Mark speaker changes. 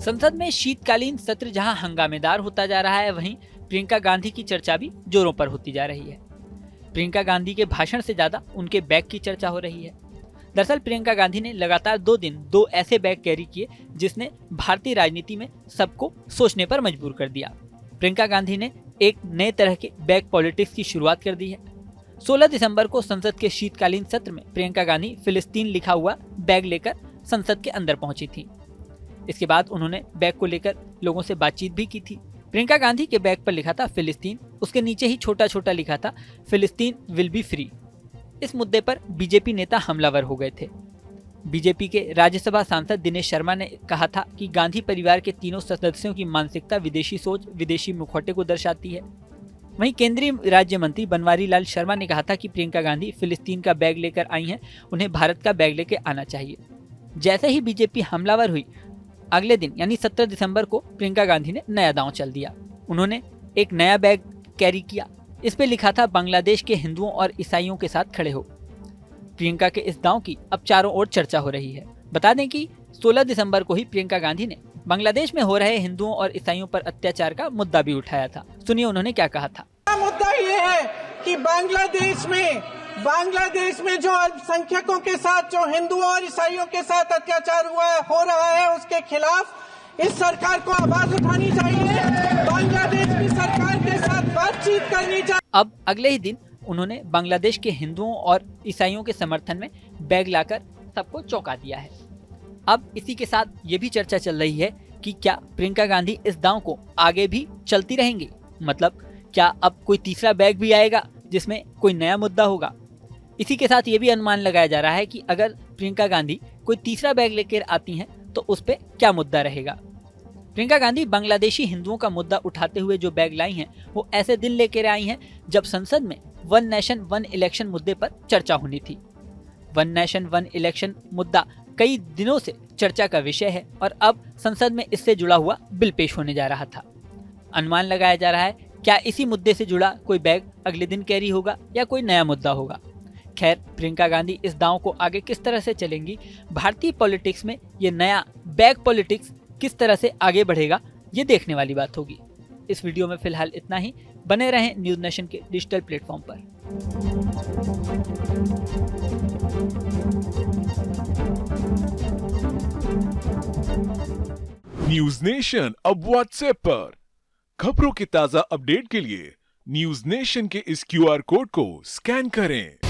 Speaker 1: संसद में शीतकालीन सत्र जहां हंगामेदार होता जा रहा है, वहीं प्रियंका गांधी की चर्चा भी जोरों पर होती जा रही है। प्रियंका गांधी के भाषण से ज्यादा उनके बैग की चर्चा हो रही है। दरअसल प्रियंका गांधी ने लगातार 2 दिन 2 ऐसे बैग कैरी किए जिसने भारतीय राजनीति में सबको सोचने पर मजबूर कर दिया। प्रियंका गांधी ने एक नए तरह के बैग पॉलिटिक्स की शुरुआत कर दी है। 16 दिसंबर को संसद के शीतकालीन सत्र में प्रियंका गांधी फिलिस्तीन लिखा हुआ बैग लेकर संसद के अंदर पहुंची थी। इसके बाद उन्होंने बैग को लेकर लोगों से बातचीत भी की थी। प्रियंका गांधी के बैग पर लिखा था फिलिस्तीन, उसके नीचे ही छोटा छोटा लिखा था फिलिस्तीन विल बी फ्री। इस मुद्दे पर बीजेपी नेता हमलावर हो गए थे। बीजेपी के राज्यसभा सांसद दिनेश शर्मा ने कहा था कि गांधी परिवार के तीनों सदस्यों की मानसिकता विदेशी सोच, विदेशी मुखौटे को दर्शाती है। वहीं केंद्रीय राज्य मंत्री बनवारी लाल शर्मा ने कहा था कि प्रियंका गांधी फिलिस्तीन का बैग लेकर आई हैं, उन्हें भारत का बैग लेकर आना चाहिए। जैसे ही बीजेपी हमलावर हुई, अगले दिन यानी 17 दिसंबर को प्रियंका गांधी ने नया दांव चल दिया। उन्होंने एक नया बैग कैरी किया। इस पे लिखा था बांग्लादेश के हिंदुओं और ईसाइयों के साथ खड़े हो। प्रियंका के इस दांव की अब चारों ओर चर्चा हो रही है। बता दें कि 16 दिसंबर को ही प्रियंका गांधी ने बांग्लादेश में हो रहे हिंदुओं और ईसाइयों पर अत्याचार का मुद्दा भी उठाया था। सुनिए उन्होंने क्या कहा था।
Speaker 2: मुद्दा ये है कि बांग्लादेश में जो अल्पसंख्यकों के साथ, जो हिंदुओं और ईसाइयों के साथ अत्याचार हो रहा है, उसके खिलाफ इस सरकार को आवाज उठानी चाहिए। बांग्लादेश की सरकार के साथ बातचीत करनी चाहिए।
Speaker 1: अब अगले ही दिन उन्होंने बांग्लादेश के हिंदुओं और ईसाइयों के समर्थन में बैग लाकर सबको चौंका दिया है। अब इसी के साथ ये भी चर्चा चल रही है कि क्या प्रियंका गांधी इस दांव को आगे भी चलती रहेंगी, मतलब क्या अब कोई तीसरा बैग भी आएगा जिसमें कोई नया मुद्दा होगा। इसी के साथ ये भी अनुमान लगाया जा रहा है कि अगर प्रियंका गांधी कोई तीसरा बैग लेकर आती हैं तो उस पर क्या मुद्दा रहेगा। प्रियंका गांधी बांग्लादेशी हिंदुओं का मुद्दा उठाते हुए जो बैग लाई हैं, वो ऐसे दिन लेकर आई हैं जब संसद में वन नेशन वन इलेक्शन मुद्दे पर चर्चा होनी थी। वन नेशन वन इलेक्शन मुद्दा कई दिनों से चर्चा का विषय है और अब संसद में इससे जुड़ा हुआ बिल पेश होने जा रहा था। अनुमान लगाया जा रहा है क्या इसी मुद्दे से जुड़ा कोई बैग अगले दिन कैरी होगा या कोई नया मुद्दा होगा। खैर, प्रियंका गांधी इस दांव को आगे किस तरह से चलेंगी, भारतीय पॉलिटिक्स में ये नया बैग पॉलिटिक्स किस तरह से आगे बढ़ेगा, ये देखने वाली बात होगी। इस वीडियो में फिलहाल इतना ही। बने रहें न्यूज़ नेशन के डिजिटल प्लेटफॉर्म पर।
Speaker 3: न्यूज़ नेशन अब व्हाट्सएप पर। खबरों के ताजा अपडेट के लिए न्यूज़ नेशन के इस QR कोड को स्कैन करें।